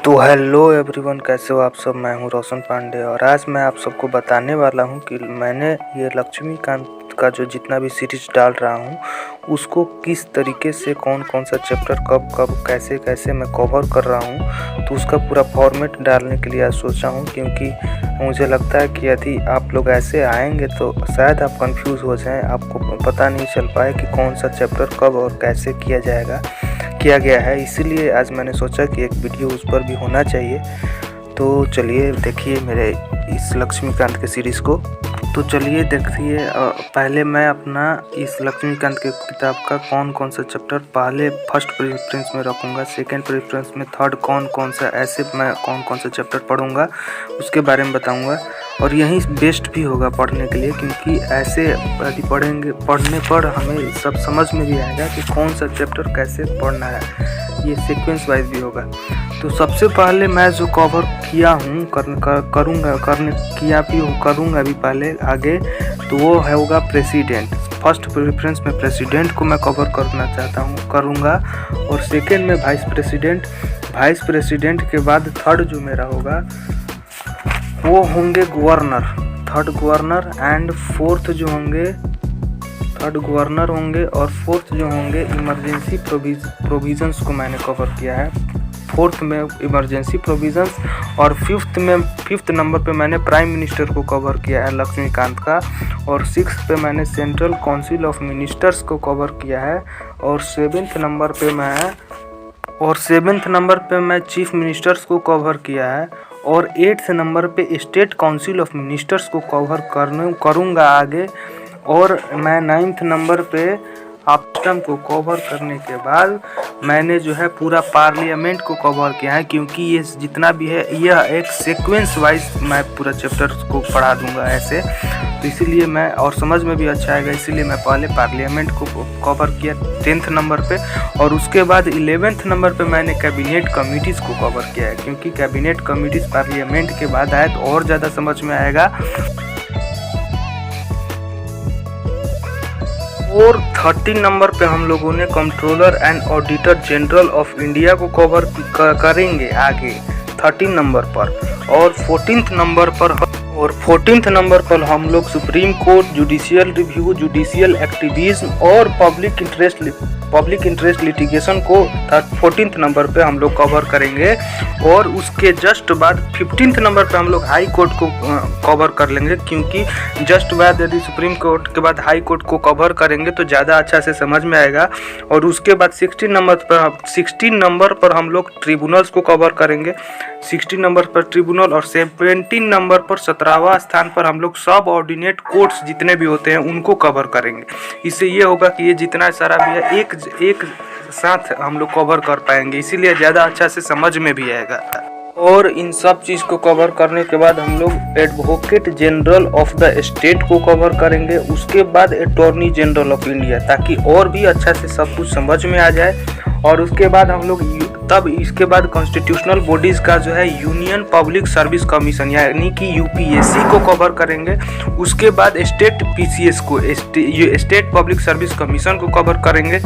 तो hello everyone, कैसे हो आप सब। मैं हूं रोशन पांडे और आज मैं आप सबको बताने वाला हूं कि मैंने ये लक्ष्मीकांत का जो जितना भी सीरीज डाल रहा हूं उसको किस तरीके से कौन कौन सा चैप्टर कब कब कैसे कैसे मैं कवर कर रहा हूं। तो उसका पूरा फॉर्मेट डालने के लिए आज सोचा हूं, क्योंकि मुझे लगता है कि यदि आप लोग ऐसे आएंगे तो शायद आप कंफ्यूज हो जाएं, आपको पता नहीं चल पाए कि कौन सा चैप्टर कब और कैसे किया गया है। इसीलिए आज मैंने सोचा कि एक वीडियो उस पर भी होना चाहिए। तो चलिए देखिए मेरे इस लक्ष्मीकांत के सीरीज़ को। तो चलिए देखिए, पहले मैं अपना इस लक्ष्मीकांत के किताब का कौन कौन सा चैप्टर पहले फर्स्ट प्रेफरेंस में रखूँगा, सेकंड प्रेफरेंस में, थर्ड कौन सा, ऐसे मैं कौन कौन सा चैप्टर पढ़ूँगा उसके बारे में बताऊँगा। और यही बेस्ट भी होगा पढ़ने के लिए, क्योंकि ऐसे यदि पढ़ने पर हमें सब समझ में भी आएगा कि कौन सा चैप्टर कैसे पढ़ना है। ये सीक्वेंस वाइज भी होगा। तो सबसे पहले मैं जो कवर किया हूँ करूँगा भी पहले आगे, तो वो होगा प्रेसिडेंट। फर्स्ट प्रेफरेंस में प्रेसिडेंट को मैं कवर करना करूँगा, और सेकेंड में वाइस प्रेसिडेंट के बाद थर्ड जो मेरा होगा वो होंगे governor, third governor and fourth जो होंगे, थर्ड गवर्नर होंगे और फोर्थ जो होंगे इमरजेंसी प्रोविजंस को मैंने कवर किया है। फोर्थ में इमरजेंसी प्रोविजंस और फिफ्थ नंबर पे मैंने प्राइम मिनिस्टर को कवर किया है लक्ष्मीकांत का, और सिक्स्थ पे मैंने सेंट्रल काउंसिल ऑफ मिनिस्टर्स को कवर किया है, और सेवेंथ नंबर पे मैं चीफ मिनिस्टर्स को कवर किया है, और 8th नंबर पे स्टेट काउंसिल ऑफ मिनिस्टर्स को कवर करूँगा आगे, और मैं 9th नंबर पे ऑप्टम को कवर करने के बाद मैंने जो है पूरा पार्लियामेंट को कवर किया है, क्योंकि ये जितना भी है यह एक सीक्वेंस वाइज मैं पूरा चैप्टर को पढ़ा दूंगा ऐसे। तो इसीलिए मैं, और समझ में भी अच्छा आएगा, इसीलिए मैं पहले पार्लियामेंट को कवर किया 10th नंबर पे, और उसके बाद 11th नंबर पे मैंने कैबिनेट कमिटीज़ को कवर किया है, क्योंकि कैबिनेट कमिटीज़ पार्लियामेंट के बाद आए तो और ज़्यादा समझ में आएगा। और 13 नंबर पे हम लोगों ने controller and auditor general of India को कवर करेंगे आगे 13 नंबर पर, और 14th नंबर पर हम लोग supreme court, judicial review, judicial activism और पब्लिक इंटरेस्ट लिटिगेशन को 14th नंबर पे हम लोग कवर करेंगे। और उसके जस्ट बाद 15th नंबर पे हम लोग हाई कोर्ट को कवर कर लेंगे, क्योंकि जस्ट बाद यदि सुप्रीम कोर्ट के बाद हाई कोर्ट को कवर करेंगे तो ज़्यादा अच्छा से समझ में आएगा। और उसके बाद 16 नंबर पर हम लोग ट्रिब्यूनल्स को कवर करेंगे, 16 नंबर पर ट्रिब्यूनल, और 17 नंबर पर 17वां स्थान पर हम लोग सब ऑर्डिनेट कोर्ट्स जितने भी होते हैं उनको कवर करेंगे। इससे ये होगा कि ये जितना सारा भी है एक साथ हम लोग कवर कर पाएंगे, इसीलिए ज़्यादा अच्छा से समझ में भी आएगा। और इन सब चीज़ को कवर करने के बाद हम लोग advocate general of the state को कवर करेंगे, उसके बाद अटॉर्नी जनरल ऑफ इंडिया, ताकि और भी अच्छा से सब कुछ समझ में आ जाए। और उसके बाद हम लोग इसके बाद कॉन्स्टिट्यूशनल बॉडीज़ का जो है यूनियन पब्लिक सर्विस कमीशन यानी कि यूपीएससी को कवर करेंगे, उसके बाद स्टेट पीसीएस को, स्टेट पब्लिक सर्विस कमीशन को कवर करेंगे,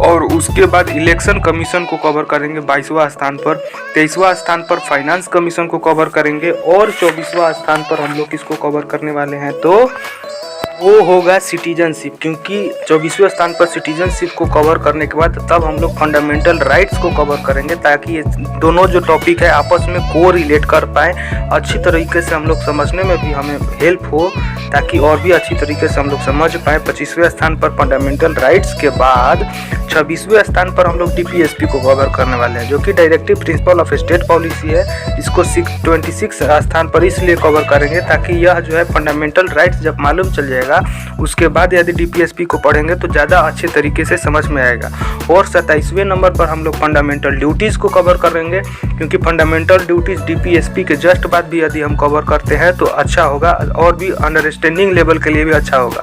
और उसके बाद इलेक्शन कमीशन को कवर करेंगे 22वां स्थान पर, 23वां स्थान पर फाइनेंस कमीशन को कवर करेंगे, और 24वां स्थान पर हम लोग किसको कवर करने वाले हैं तो वो होगा सिटीजनशिप, क्योंकि 24वें स्थान पर सिटीजनशिप को कवर करने के बाद तब हम लोग फंडामेंटल राइट्स को कवर करेंगे, ताकि ये दोनों जो टॉपिक है आपस में को रिलेट कर पाए, अच्छी तरीके से हम लोग समझने में भी हमें हेल्प हो, ताकि और भी अच्छी तरीके से हम लोग समझ पाए। 25वें स्थान पर फंडामेंटल राइट्स के बाद 26वें स्थान पर हम लोग डीपीएसपी को कवर करने वाले हैं, जो कि directive principle of state policy है। इसको 26 स्थान पर इसलिए कवर करेंगे ताकि यह जो है फंडामेंटल राइट्स जब मालूम चल जाएगा उसके बाद यदि डीपीएसपी को पढ़ेंगे तो ज़्यादा अच्छे तरीके से समझ में आएगा। और 27वें नंबर पर हम लोग फंडामेंटल ड्यूटीज़ को कवर करेंगे, क्योंकि फंडामेंटल ड्यूटीज़ डीपीएसपी के जस्ट बाद भी यदि हम कवर करते हैं तो अच्छा होगा, और भी अंडरस्टैंडिंग लेवल के लिए भी अच्छा होगा।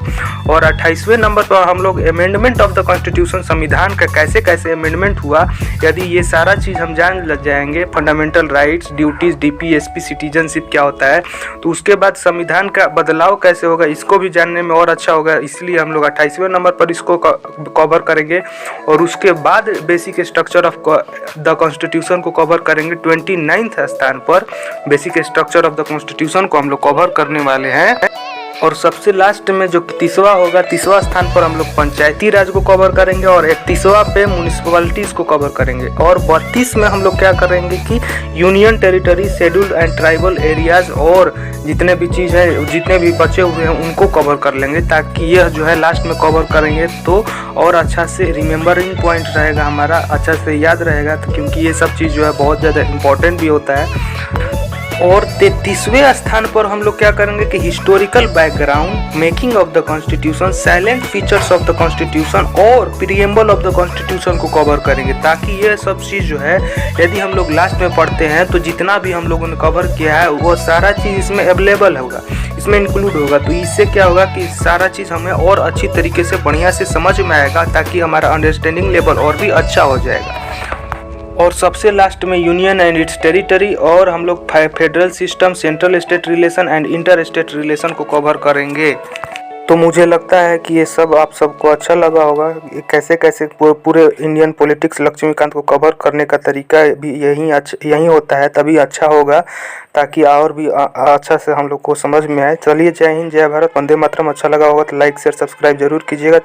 और 28वें नंबर पर हम लोग अमेंडमेंट ऑफ द कॉन्स्टिट्यूशन, संविधान का कैसे कैसे अमेंडमेंट हुआ, यदि ये सारा चीज़ हम जान लग जाएंगे, fundamental rights, duties, DPSP, citizenship क्या होता है, तो उसके बाद संविधान का बदलाव कैसे होगा इसको भी जान जानने में और अच्छा होगा, इसलिए हम लोग 28वें नंबर पर इसको कवर करेंगे। और उसके बाद basic structure of the constitution को कवर करेंगे। 29th स्थान पर basic structure of the constitution को हम लोग कवर करने वाले हैं। और सबसे लास्ट में जो 30वां होगा, 30वां स्थान पर हम लोग पंचायती राज को कवर करेंगे और 31वां पे म्यूनिसिपैलिटीज़ को कवर करेंगे। और 32 में हम लोग क्या करेंगे कि union territory, scheduled and tribal areas और जितने भी चीज़ है, जितने भी बचे हुए हैं उनको कवर कर लेंगे, ताकि यह जो है लास्ट में कवर करेंगे तो और अच्छा से रिमेम्बरिंग पॉइंट रहेगा हमारा, अच्छा से याद रहेगा, क्योंकि ये सब चीज़ जो है बहुत ज़्यादा इम्पोर्टेंट भी होता है। और 33वें स्थान पर हम लोग क्या करेंगे कि historical background, making of the constitution, salient features of the constitution और प्रीएम्बल ऑफ द कॉन्स्टिट्यूशन को कवर करेंगे, ताकि ये सब चीज़ जो है यदि हम लोग लास्ट में पढ़ते हैं तो जितना भी हम लोगों ने कवर किया है वो सारा चीज़ इसमें अवेलेबल होगा, इसमें इंक्लूड होगा। तो इससे क्या होगा कि सारा चीज़ हमें और अच्छी तरीके से बढ़िया से समझ में आएगा, ताकि हमारा अंडरस्टैंडिंग लेवल और भी अच्छा हो जाएगा। और सबसे लास्ट में यूनियन एंड इट्स टेरिटरी और हम लोग federal system, central state relation and inter state relation को कवर करेंगे। तो मुझे लगता है कि ये सब आप सबको अच्छा लगा होगा। कैसे कैसे पूरे इंडियन पॉलिटिक्स लक्ष्मीकांत को कवर करने का तरीका भी यही होता है, तभी अच्छा होगा, ताकि और भी अच्छा से हम लोग को समझ में आए। चलिए, जय हिंद, जय भारत, वंदे मातरम। अच्छा लगा होगा तो लाइक शेयर सब्सक्राइब जरूर कीजिएगा।